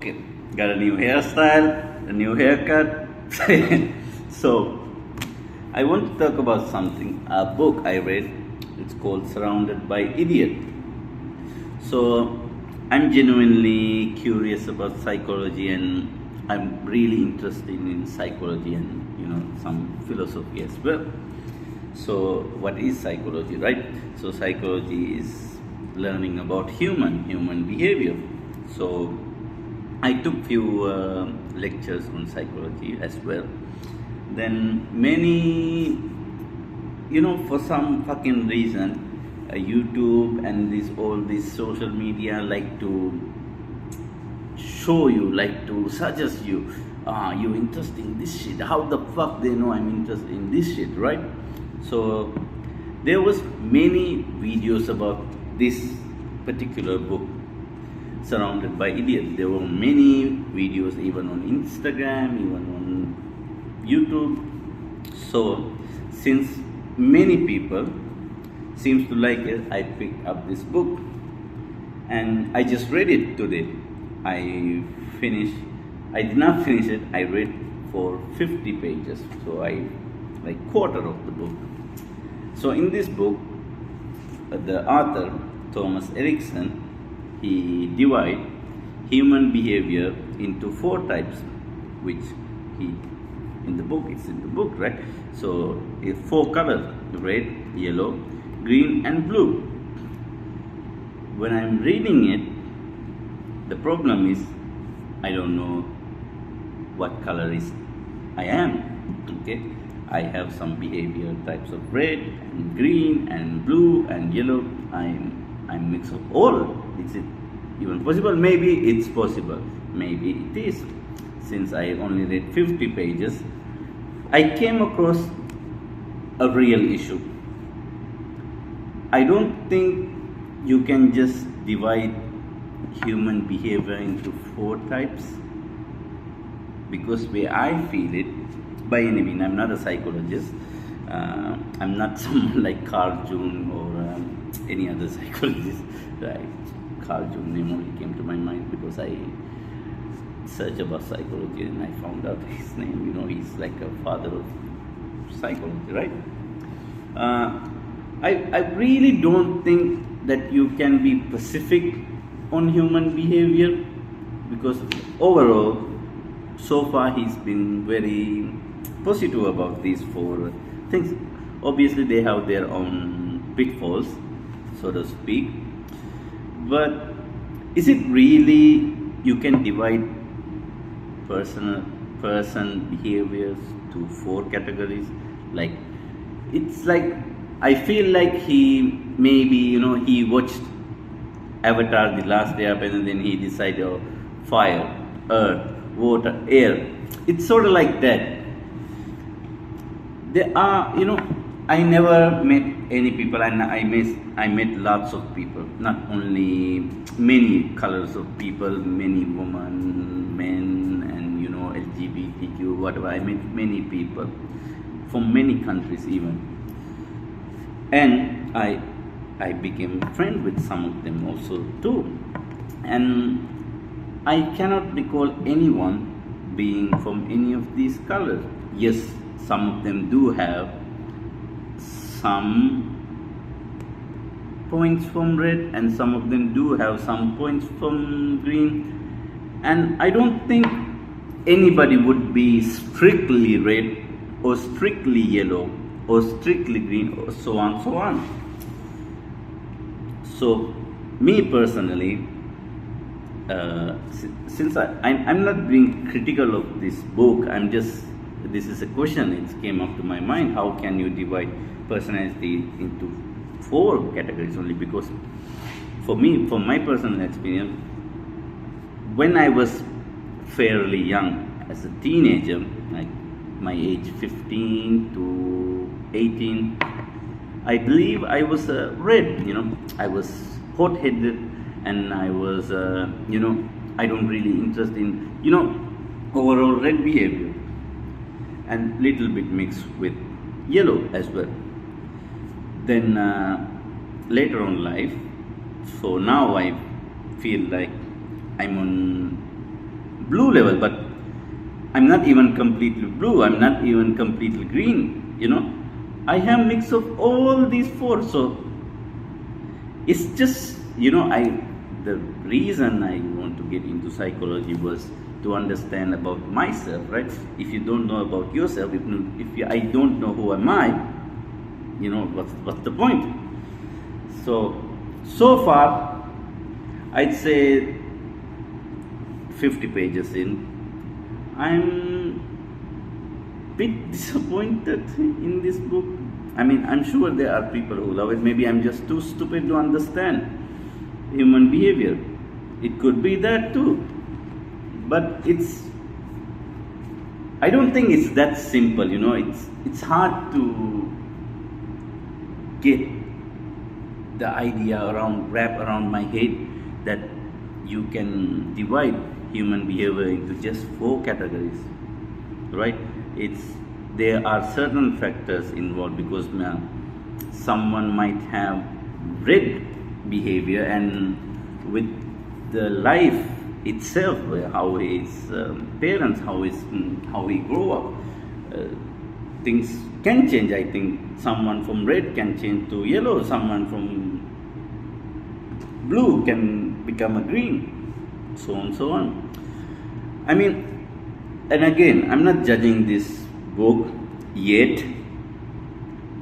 Okay, got a new hairstyle, a new haircut. So, I want to talk about something. A book I read. It's called Surrounded by Idiot. So, I'm genuinely curious about psychology, and I'm really interested in psychology and some philosophy as well. So, what is psychology, right? So, psychology is learning about human behavior. So, I took few lectures on psychology as well. Then many, for some fucking reason, YouTube and all this social media like to show you, like to suggest you, you interested in this shit. How the fuck they know I'm interested in this shit, right? So there was many videos about this particular book, Surrounded by Idiots. There were many videos even on Instagram, even on YouTube. So since many people seems to like it, I picked up this book and I just read it today. I did not finish it. I read for 50 pages. So I like quarter of the book. So in this book, the author Thomas Erickson, he divide human behavior into 4 types, which he in the book, it's in the book, right? So 4 colors: red, yellow, green and blue. When I'm reading it, the problem is I don't know what color is I am. Okay, I have some behavior types of red and green and blue and yellow. I'm mix of all. Is it even possible? Maybe it's possible. Maybe it is. Since I only read 50 pages, I came across a real issue. I don't think you can just divide human behavior into 4 types, because where I feel it, by any means, I'm not a psychologist. I'm not someone like Carl Jung or any other psychologist, right? Carl Jung name only came to my mind because I searched about psychology and I found out his name. He's like a father of psychology, right? I really don't think that you can be specific on human behavior, because overall, so far he's been very positive about these 4 things. Obviously, they have their own pitfalls, so to speak. But is it really you can divide person behaviors to 4 categories? Like, it's like I feel like he maybe he watched Avatar: The Last Airbender, and then he decided, oh, fire, earth, water, air. It's sort of like that. There are, I never met any people, and I met lots of people. Not only many colors of people, many women, men, and LGBTQ, whatever. I met many people from many countries even, and I became friend with some of them also too, and I cannot recall anyone being from any of these colors. Yes, some of them do have some points from red, and some of them do have some points from green. And I don't think anybody would be strictly red or strictly yellow or strictly green or so on, so on. So, me personally, since I'm not being critical of this book, this is a question. It came up to my mind. How can you divide personality into 4 categories only? Because for me, from my personal experience, when I was fairly young, as a teenager, like my age 15 to 18, I believe I was red. I was hot-headed, and I was I don't really interest in overall red behavior, and little bit mixed with yellow as well. Then later on life, so now I feel like I'm on blue level, but I'm not even completely blue, I'm not even completely green, you know. I have mix of all these four. So it's just, you know, the reason I want to get into psychology was to understand about myself, right? If you don't know about yourself, I don't know who am I, you know, what's the point? So far, I'd say 50 pages in, I'm bit disappointed in this book. I mean, I'm sure there are people who love it. Maybe I'm just too stupid to understand human behavior. It could be that too. But I don't think it's that simple, you know. It's hard to get the idea wrap around my head that you can divide human behavior into just 4 categories, right? There are certain factors involved, because someone might have red behavior, and with the life itself, how his parents, how he grew up, things can change. I think someone from red can change to yellow, someone from blue can become a green, so on, so on. I mean, and again, I'm not judging this book yet,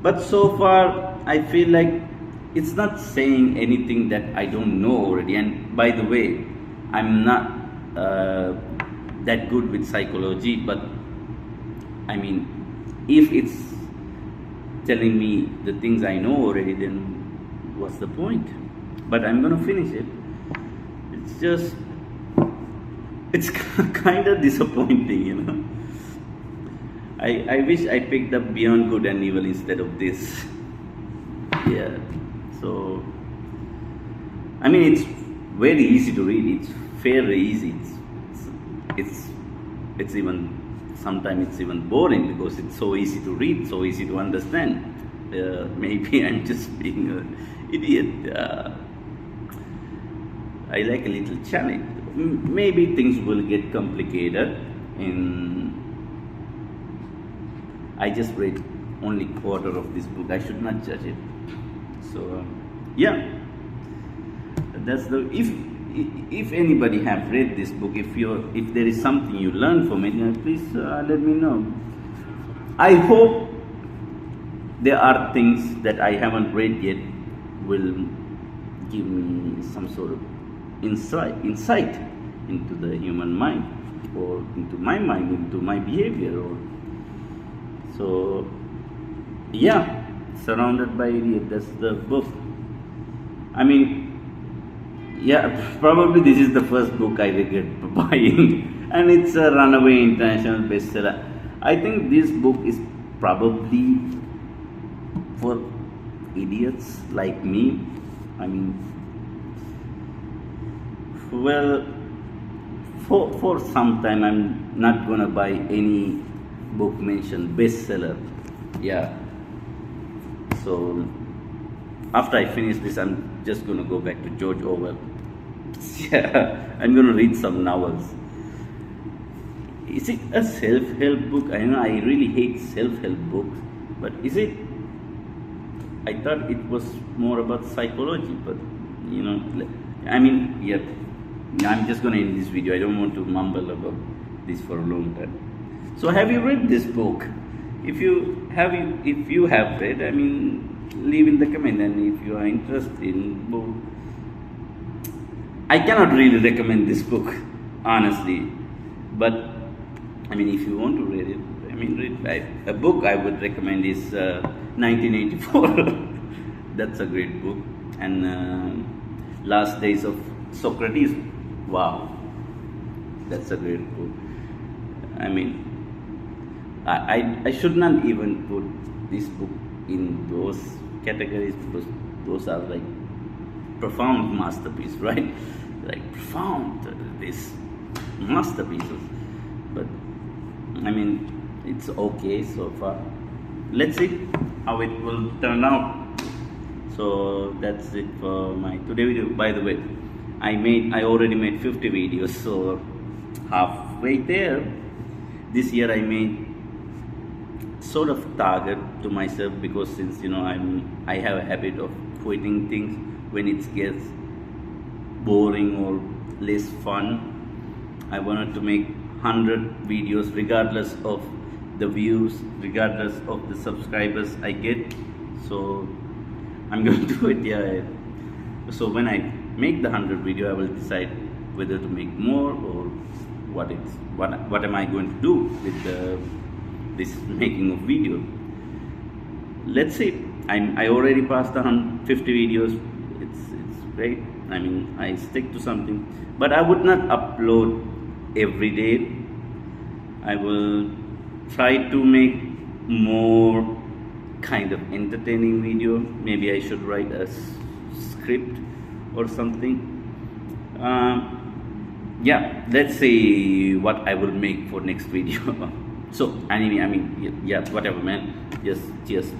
but so far I feel like it's not saying anything that I don't know already. And by the way, I'm not that good with psychology, but I mean, if it's telling me the things I know already, then what's the point? But I'm gonna finish it. It's kind of disappointing, you know. I wish I picked up Beyond Good and Evil instead of this. Yeah, so I mean, it's very easy to read. It's fairly easy. It's even sometimes it's even boring, because it's so easy to read, so easy to understand. Maybe I'm just being an idiot. I like a little challenge. Maybe things will get complicated. I just read only quarter of this book. I should not judge it. So yeah, that's the if anybody have read this book, if there is something you learn from it, please let me know. I hope there are things that I haven't read yet will give me some sort of insight into the human mind, or into my mind, into my behavior, or so yeah. Surrounded by Idiot, that's the book. I mean, yeah, probably this is the first book I regret buying, and it's a runaway international bestseller. I think this book is probably for idiots like me. I mean, well, for some time I'm not gonna buy any book mentioned bestseller. Yeah. So after I finish this, I'm just gonna go back to George Orwell. Yeah, I'm gonna read some novels. Is it a self-help book? I know I really hate self-help books, but is it? I thought it was more about psychology, but you know, I mean, yeah. I'm just gonna end this video. I don't want to mumble about this for a long time. So, have you read this book? If you have read, I mean, leave in the comment. And if you are interested in book, I cannot really recommend this book, honestly. But I mean, if you want to read it, I mean, a book I would recommend is 1984. That's a great book. And Last Days of Socrates. Wow, that's a great book. I mean, I should not even put this book in those categories, because those are like profound masterpieces, right? Like profound, these masterpieces. But I mean, it's okay so far. Let's see how it will turn out. So that's it for my today video. By the way, I already made 50 videos, so halfway there. This year I made sort of target to myself, because since I have a habit of quitting things when it gets boring or less fun. I wanted to make 100 videos regardless of the views, regardless of the subscribers I get. So I'm going to do it. Yeah. So when I make the 100 video, I will decide whether to make more, or what am I going to do with this making of video. Let's say I already passed the 50 videos. It's great. I mean, I stick to something, but I would not upload every day. I will try to make more kind of entertaining video. Maybe I should write a script or something. Yeah, let's see what I will make for next video. So anyway, I mean, yeah, whatever, man. Just